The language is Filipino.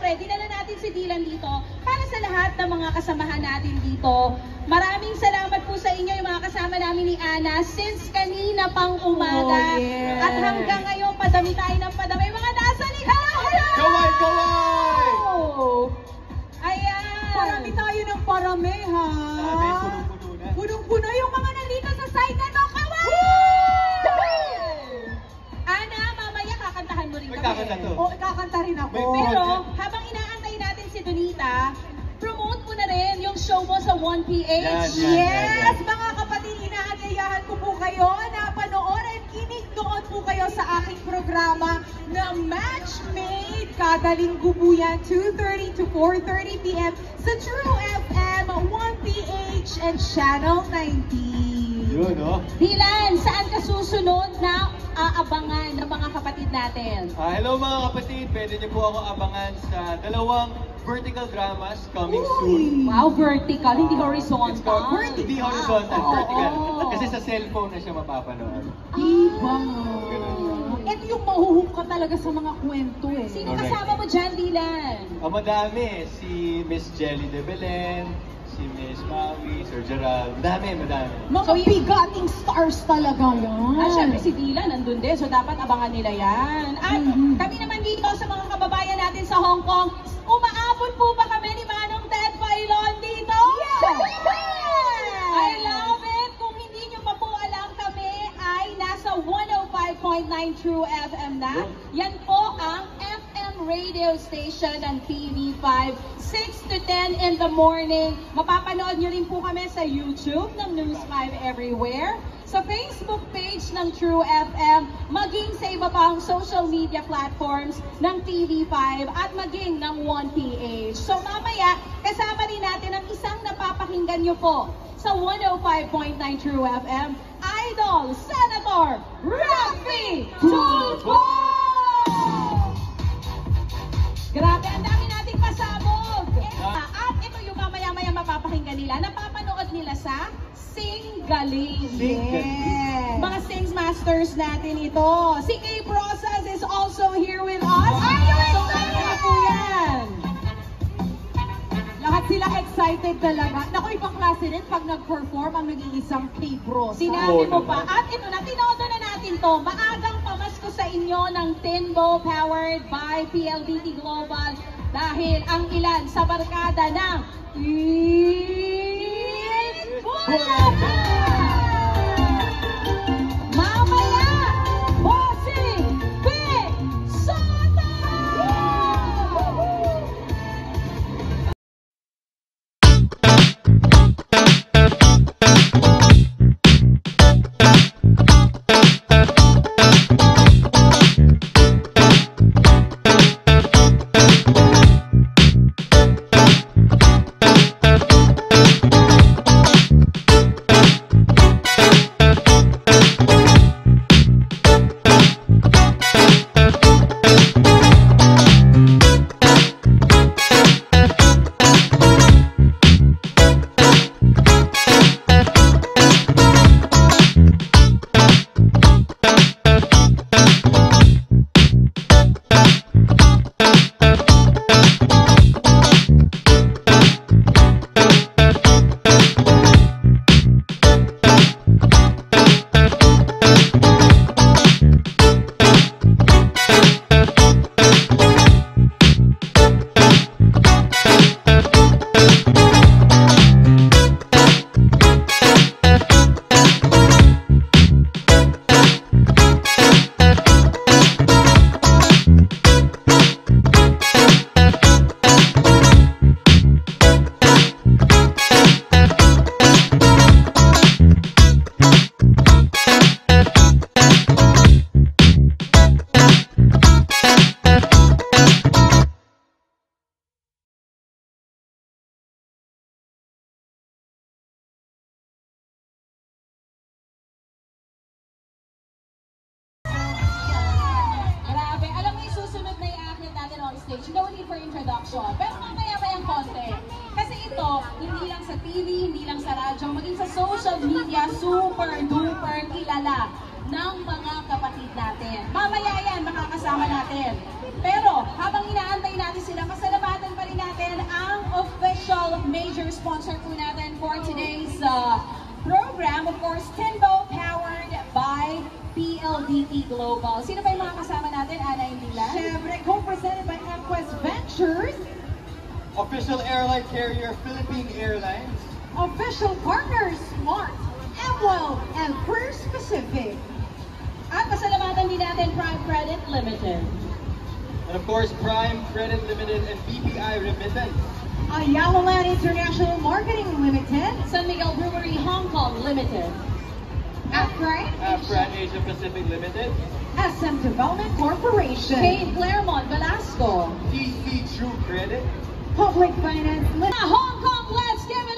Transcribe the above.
syempre, dinala natin si Dylan dito para sa lahat ng mga kasamahan natin dito. Maraming salamat po sa inyo, yung mga kasama namin ni Ana, since kanina pang umaga. At hanggang ngayon, padami tayo ng padami. Mga nasa likod! Kaway! Kaway! Ayan! Parami tayo ng parami, ha? Sabi, punong-puno na. Punong-puno yung mga nandito sa side na no, kaway! Ana, mamaya kakantahan mo rin May kami. kakanta to. O, ikakanta rin ako. Pero, habang inaantay natin si Donita, promote mo na rin yung show mo sa 1PH. Yes, mga kapatid, inaagayahan ko po kayo na panoorin, kinig-nood po kayo sa aking programa na Match Made. Kada linggo po yan, 2:30 to 4:30 p.m. sa True FM, 1PH, and Channel 19. Yun, no? Dylan, saan ka susunod na aabangan ng mga kapatid natin? Hello mga kapatid, pwede niyo po ako abangan sa dalawang vertical dramas coming soon. Wow, vertical, hindi It's horizontal. called, hindi horizontal, Oo. vertical. Kasi sa cellphone na siya mapapanood. Diba? Ganun. Ito yung mahuhook ka talaga sa mga kwento eh. Sino Correct. kasama mo dyan, Dylan? Madami. Si Miss Jelly de Belen, si Miss Maui, Sir Gerald. Madami. Mga bigating stars talaga yan. Ah, syempre si Dylan nandun din, so dapat abangan nila yan. At kami naman dito sa mga kababayan natin sa Hong Kong, umaabot po ba kami ni Manong Ted Pailon dito? I love it! Kung hindi nyo pa po alam, kami ay nasa 105.9 True FM na. Yan po ang FM radio station ng TV5, 6 to 10 in the morning. Mapapanood nyo rin po kami sa YouTube ng News 5 Everywhere, sa Facebook page ng True FM, maging sa iba pang social media platforms ng TV5 at maging ng 1PH. So mamaya, kasama rin natin ang isang napapakinggan nyo po sa 105.9 True FM, Idol Senator Raffy Tulfo! Grabe, ang dami nating pasabog! At ito yung mamaya-maya mapapakinggan nila, napapanood nila sa Singgaling. Singgaling. Mga Sings Masters natin ito. Si Kay Brosas is also here with us. Are you excited po yan? Lahat sila excited talaga. Naku, ibang klase rin pag nag-perform ang nag-iisang K-Bros. Sinabi mo pa. At ito na, tinodo na natin to. Maagang pamasko sa inyo ng Tinbo powered by PLDT Global dahil ang ilan sa barkada ng mamaya, Bossing Big Soto! stage, no need for introduction. Pero mamaya-mayang konti. Kasi ito, hindi lang sa TV, hindi lang sa radyo, maging sa social media, super-duper kilala ng mga kapatid natin. Mamaya yan, makakasama natin. Pero, habang inaantay natin sila, kasalamat Global. Sino ba yung mga kasama natin, Ana Indila? Siyempre, co-presented by MQuest Ventures. Official airline carrier, Philippine Airlines. Official partners, Smart, Amwell, and First Pacific. At pasalamatan din natin Prime Credit Limited. And of course, Prime Credit Limited and BPI Remittance. Ayala Land International Marketing Limited. San Miguel Brewery Hong Kong Limited. Afran, Afran Asia Pacific Limited. SM Development Corporation. Kane Claremont Velasco. TC True Credit. Public Finance Limited. Hong Kong, let's give it